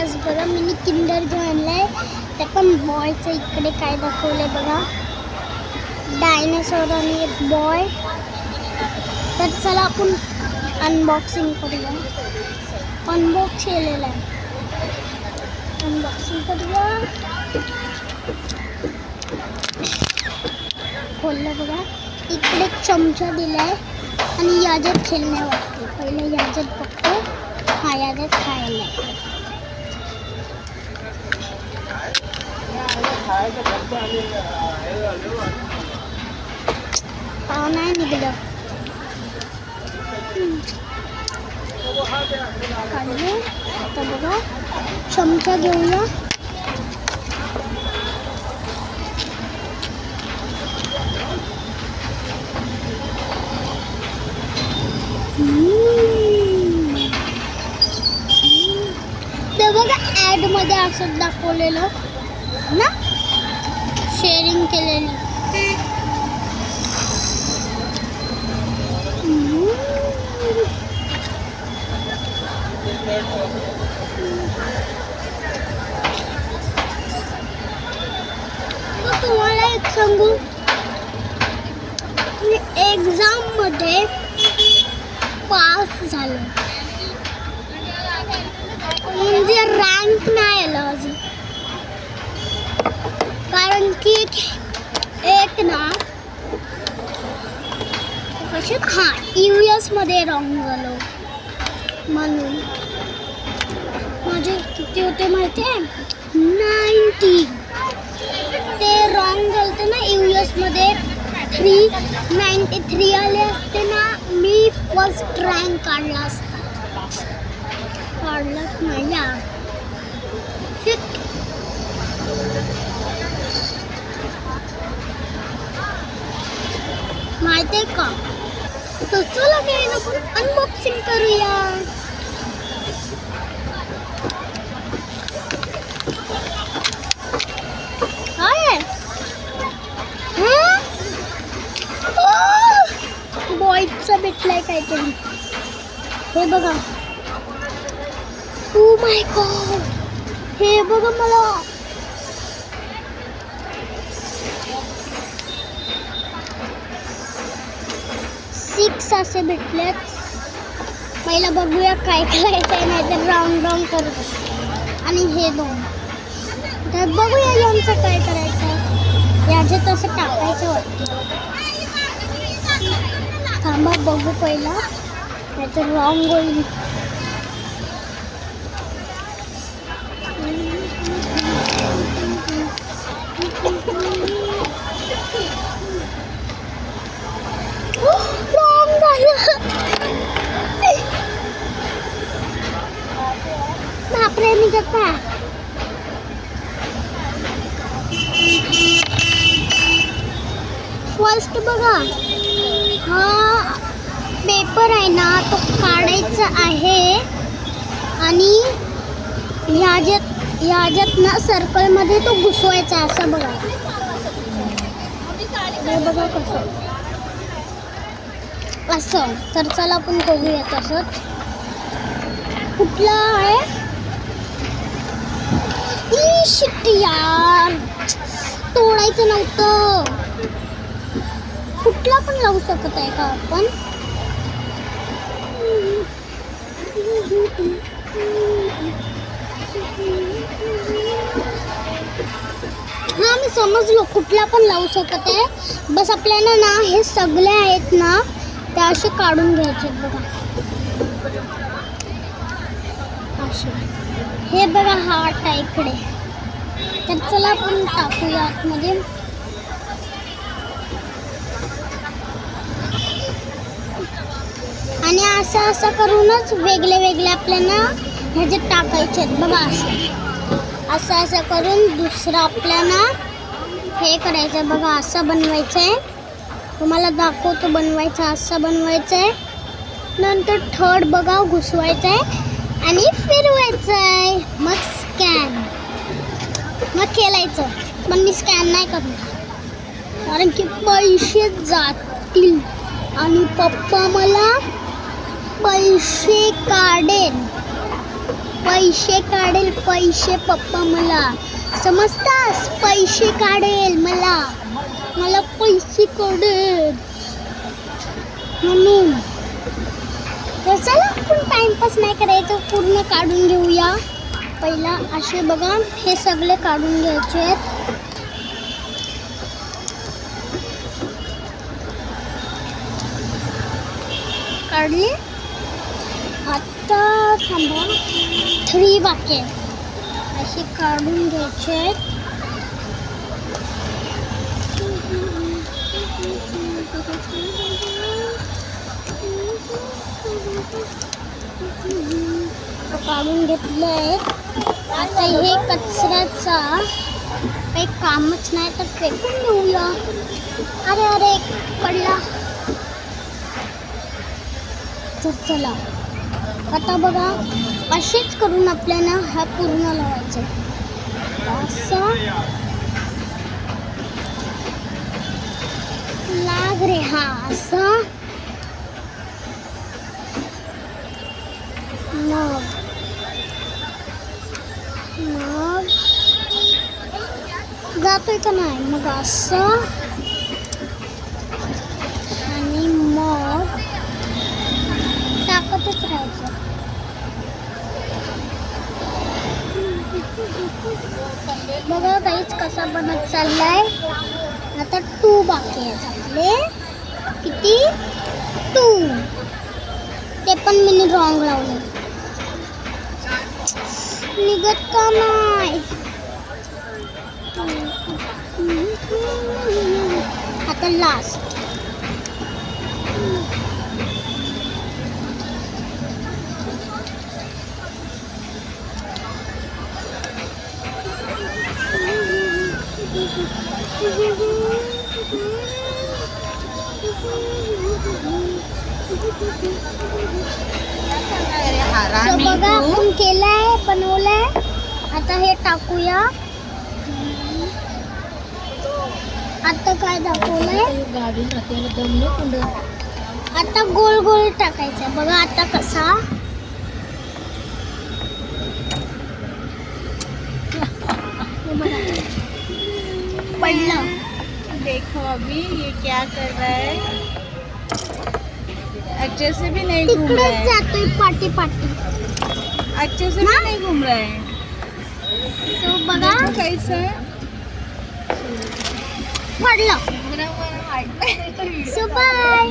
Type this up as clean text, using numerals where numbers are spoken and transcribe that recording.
आज बघा मी किंडर जो आणलाय ते पण बॉयचं इकडे काय दाखवलंय बघा, डायनासोर आणि एक बॉय. तर चला आपण अनबॉक्सिंग करूया. अनबॉक्स केलेलं आहे, अनबॉक्सिंग करूया. खोललं बघा, इकडे चमचा दिलाय आणि याच्यात खेळणे वाटते. पहिले याच्यात बघतो, हा याच्यात खायला नाही निघलं. काढलं. आता बघा चमचा घेऊया. ते बघा ॲड मध्ये असं दाखवलेलं ना, शेअरिंग केलेली. तुम्हाला एक सांगू, एक्झाम मध्ये पास झालं म्हणजे रँक नाही आलं अजून. कारण की एक ना हा US मध्ये रॉंग झालं, म्हणून माझे किती होते माहिती आहे, 90. ते रॉंग झालं ना US मध्ये. 393 आले असते ना, मी फर्स्ट रँक काढला असता. काढलाच नाही यार. माहिती आहे का, तर चला काय आपण अनबॉक्सिंग करूया. बॉयचं भेटलंय काहीतरी. हे बघा, ओ माय गॉड, हे बघा मला. सिक्स असे भेटलेत. पहिला बघूया काय करायचंय, नाही तर राऊंड राऊंड करत. आणि हे 2 तर बघूया यांचं काय करायचं. याच्यात असं टाकायचं वाटतं. थांबा बघू पहिला, नाही तर रॉंग होईल. रॉंग झालं. बापरे, निघत नाही. फर्स्ट बघा, हा पेपर आहे ना, तो काढायचा आहे आणि ह्याच्यात ना सर्कलमध्ये तो घुसवायचा. असं बघा, हे बघा कसं असं. तर चला आपण करूया तसंच. कुठला आहे, शिट यार, तोडायचं नव्हतं. कुठला पण लावू शकत आहे का आपण. हा मी समजलो, कुठला पण लावू शकत आहे. बस आपल्याला ना हे सगळे आहेत ना, ते असे काढून घ्यायचे बघा. असे हे बघा, हार्ट आहे इकडे. तर चला आपण टाकूया आतमध्ये. आणि असं असं करूनच वेगळे वेगळे आपल्याला ह्याच्यात टाकायचे आहेत बघा. असं असं करून दुसरं आपल्याला हे करायचं बघा. असं बनवायचं आहे, तुम्हाला दाखवतो बनवायचं. असं बनवायचं आहे. नंतर थर्ड बघा घुसवायचं आहे आणि फिरवायचं आहे. मग स्कॅन, मग खेळायचं. पण मी स्कॅन नाही करणार, कारण की पैसे जातील आणि पप्पा मला पैसे काढेन. पैसे काढेल पैसे पप्पा मला, समजतास? पैसे काढेल मला पैसे काढेल म्हणून. तर चला आपण टाइमपास नाही करायचं, पूर्ण काढून घेऊया. पहिला असे बघा हे सगळे काढून घ्यायचे आहेत. काढली. आता थांबा, 3 बाकी आहेत, असे काढून घ्यायचे आहेत. काढून घेतले आहेत. आता हे कचऱ्याचा काही कामच नाही तर फेकून देऊया. अरे पडला. तर चला आता बघा असेच करून आपल्याला हा पूर्ण लावायचा. असं लाग रे, हा असं. मग जातोय का नाही, मग असं आणि मग टाकतच राहायचं. बघा काहीच कसा बनत चाललाय. आता 2 बाकी आहेत आपले. किती? 2. ते पण मी रॉंग लावले, निघत का नाही. आता लास्ट. बघा आपण केलाय, बनवलंय. आता हे टाकूया. आता काय दाखवलंय, आता गोल गोल टाकायचं. बघा आता कसा पडला. देखो अभी ये क्या कर रहा है, अच्छे से भी नहीं घूम रहा है, जातोय पाटी अच्छे से भी नहीं घूम रहा है. तो बघा कैसा पडला. So bye.